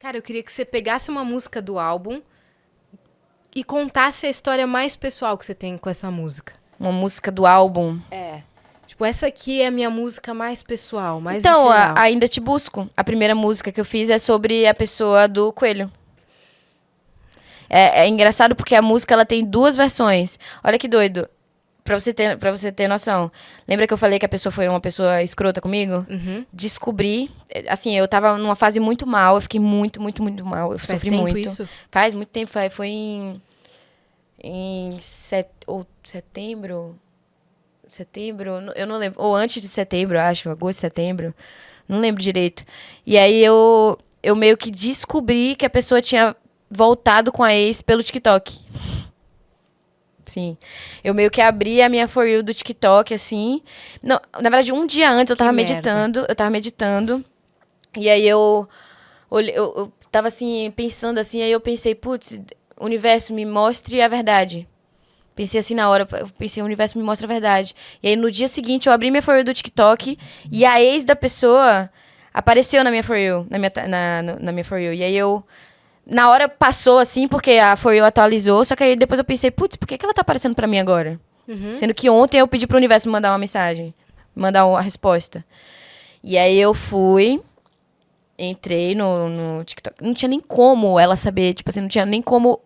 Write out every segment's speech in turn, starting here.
Cara, eu queria que você pegasse uma música do álbum e contasse a história mais pessoal que você tem com essa música. Uma música do álbum. É. Tipo, essa aqui é a minha música mais pessoal, mais Então, visceral. Ainda Te Busco. A primeira música que eu fiz é sobre a pessoa do coelho. É engraçado porque a música ela tem duas versões. Olha que doido. Pra você ter noção. Lembra que eu falei que a pessoa foi uma pessoa escrota comigo? Uhum. Descobri. Assim, eu tava numa fase muito mal. Eu fiquei muito, muito, muito mal. Eu Faz sofri tempo muito. isso? Faz muito tempo. Foi em setembro. Setembro? Eu não lembro. Ou antes de setembro, acho. Agosto, setembro. Não lembro direito. E aí eu meio que descobri que a pessoa tinha voltado com a ex pelo TikTok. Sim. Eu meio que abri a minha For You do TikTok, assim. Não, na verdade, um dia antes eu tava meditando. Eu tava meditando. E aí eu tava assim, pensando assim, aí eu pensei, putz, universo, me mostre a verdade. Pensei assim na hora, eu pensei, o universo me mostra a verdade. E aí no dia seguinte eu abri minha For You do TikTok e a ex da pessoa apareceu na minha For You, na minha For You. E aí na hora passou assim, porque a For You atualizou, só que aí depois eu pensei, putz, por que ela tá aparecendo pra mim agora? Uhum. Sendo que ontem eu pedi pro universo me mandar uma mensagem, mandar uma resposta. E aí eu fui, entrei no TikTok. Não tinha nem como ela saber, tipo assim, não tinha nem como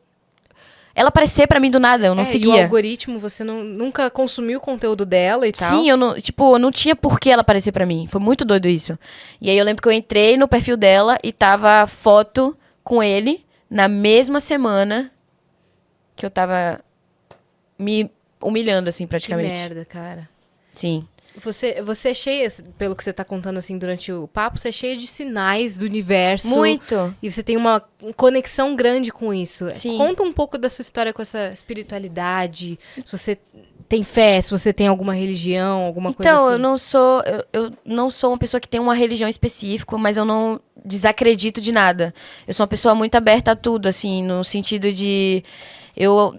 ela aparecer pra mim do nada, eu não E o seguia. algoritmo, você nunca consumiu o conteúdo dela e tal? Sim, eu não tinha por que ela aparecer pra mim. Foi muito doido isso. E aí eu lembro que eu entrei no perfil dela e tava foto com ele na mesma semana que eu tava me humilhando, assim, Que praticamente. merda, cara. Sim. Você é cheia, pelo que você tá contando assim durante o papo, você é cheia de sinais do universo. Muito. E você tem uma conexão grande com isso. Sim. Conta um pouco da sua história com essa espiritualidade. Se você tem fé, se você tem alguma religião, alguma coisa Então, assim. eu não sou uma pessoa que tem uma religião específica, mas eu não desacredito de nada. Eu sou uma pessoa muito aberta a tudo, assim, no sentido de eu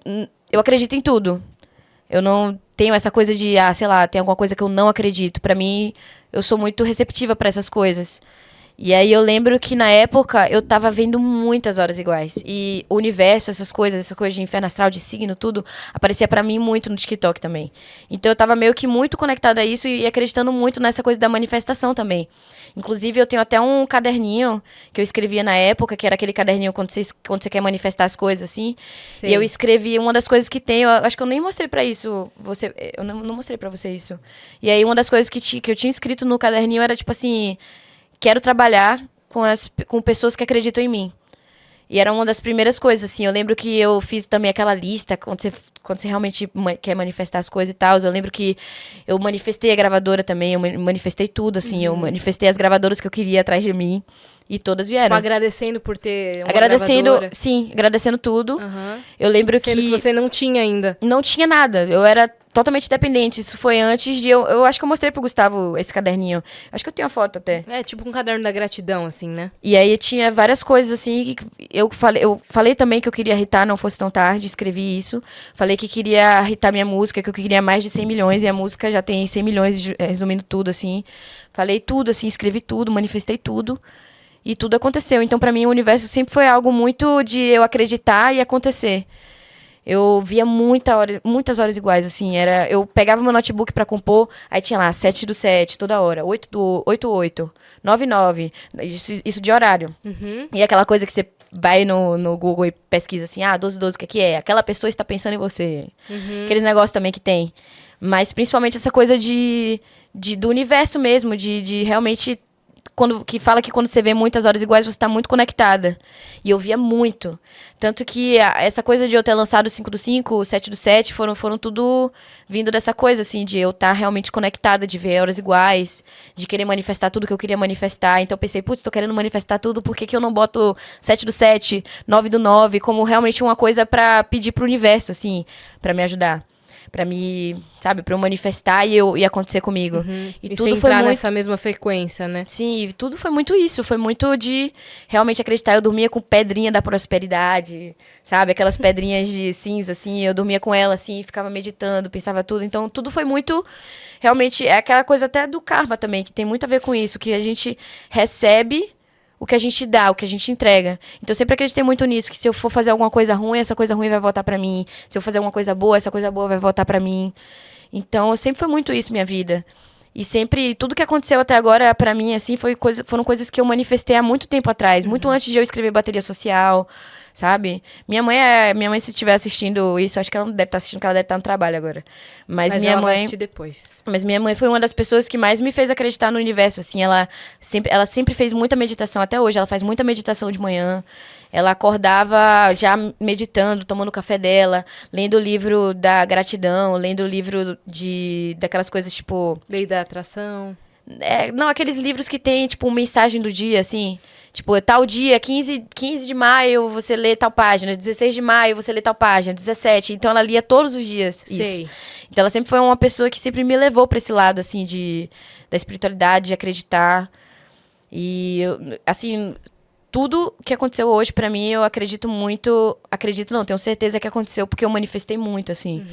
acredito em tudo. Eu não tenho essa coisa de, sei lá, tem alguma coisa que eu não acredito. Pra mim, eu sou muito receptiva pra essas coisas. E aí eu lembro que na época eu tava vendo muitas horas iguais. E o universo, essas coisas de inferno astral, de signo, tudo, aparecia pra mim muito no TikTok também. Então eu tava meio que muito conectada a isso e acreditando muito nessa coisa da manifestação também. Inclusive, eu tenho até um caderninho que eu escrevia na época, que era aquele caderninho quando você quer manifestar as coisas, assim. Sei. E eu escrevi uma das coisas que tem, eu acho que eu nem mostrei pra isso. Eu não mostrei pra você isso. E aí, uma das coisas que eu tinha escrito no caderninho era tipo assim: quero trabalhar com pessoas que acreditam em mim. E era uma das primeiras coisas, assim. Eu lembro que eu fiz também aquela lista, quando você realmente quer manifestar as coisas e tal. Eu lembro que eu manifestei a gravadora também, eu manifestei tudo, assim. Eu manifestei as gravadoras que eu queria atrás de mim. E todas vieram. Tipo, agradecendo por ter uma Agradecendo, gravadora. sim, agradecendo tudo. Uhum. Eu lembro Sendo que você não tinha ainda. não tinha nada. Eu era totalmente dependente. Isso foi antes de eu acho que eu mostrei pro Gustavo esse caderninho. Acho que eu tenho a foto até. É, tipo um caderno da gratidão, assim, né? E aí tinha várias coisas assim que eu falei também que eu queria hitar Não Fosse Tão Tarde, escrevi isso. Falei que queria hitar minha música, que eu queria mais de 100 milhões e a música já tem 100 milhões, resumindo tudo assim. Falei tudo assim, escrevi tudo, manifestei tudo. E tudo aconteceu. Então, pra mim, o universo sempre foi algo muito de eu acreditar e acontecer. Eu via muitas horas iguais, assim. Eu pegava meu notebook pra compor, aí tinha lá 7 do 7, toda hora. 8 do 8, 9, 9. Isso de horário. Uhum. E aquela coisa que você vai no Google e pesquisa assim, 12, 12, o que é? Aquela pessoa está pensando em você. Uhum. Aqueles negócios também que tem. Mas principalmente essa coisa do universo mesmo, de realmente que fala que quando você vê muitas horas iguais, você está muito conectada. E eu via muito. Tanto que essa coisa de eu ter lançado o 5 do 5, o 7 do 7, foram tudo vindo dessa coisa, assim, de eu estar realmente conectada, de ver horas iguais, de querer manifestar tudo que eu queria manifestar. Então eu pensei, putz, tô querendo manifestar tudo, por que eu não boto 7 do 7, 9 do 9, como realmente uma coisa pra pedir pro universo, assim, pra me ajudar? Pra me, sabe, pra eu manifestar e acontecer comigo. Uhum. E E tudo você foi entrar muito nessa mesma frequência, né? Sim, tudo foi muito isso. Foi muito de realmente acreditar. Eu dormia com pedrinha da prosperidade, sabe? Aquelas pedrinhas de cinza, assim. Eu dormia com ela, assim, ficava meditando, pensava tudo. Então, tudo foi muito... Realmente, é aquela coisa até do karma também, que tem muito a ver com isso. Que a gente recebe o que a gente dá, o que a gente entrega. Então eu sempre acreditei muito nisso, que se eu for fazer alguma coisa ruim, essa coisa ruim vai voltar pra mim. Se eu fazer alguma coisa boa, essa coisa boa vai voltar pra mim. Então, sempre foi muito isso minha vida. E sempre, tudo que aconteceu até agora, pra mim, assim, foram coisas que eu manifestei há muito tempo atrás. Muito antes de eu escrever Bateria Social, sabe? Minha mãe, se estiver assistindo isso, acho que ela não deve estar assistindo, porque ela deve estar no trabalho agora. Mas minha ela vai mãe... assistir depois. Mas minha mãe foi uma das pessoas que mais me fez acreditar no universo, assim, ela sempre fez muita meditação, até hoje, ela faz muita meditação de manhã, ela acordava já meditando, tomando o café dela, lendo o livro da gratidão, lendo o livro daquelas coisas, tipo... Lei da atração. não, aqueles livros que tem, tipo, mensagem do dia, assim, tipo, tal dia, 15 de maio, você lê tal página, 16 de maio, você lê tal página, 17, então ela lia todos os dias isso. Sei. Então ela sempre foi uma pessoa que sempre me levou pra esse lado, assim, da espiritualidade, de acreditar. E, assim, tudo que aconteceu hoje pra mim, eu acredito muito... Acredito não, tenho certeza que aconteceu porque eu manifestei muito, assim.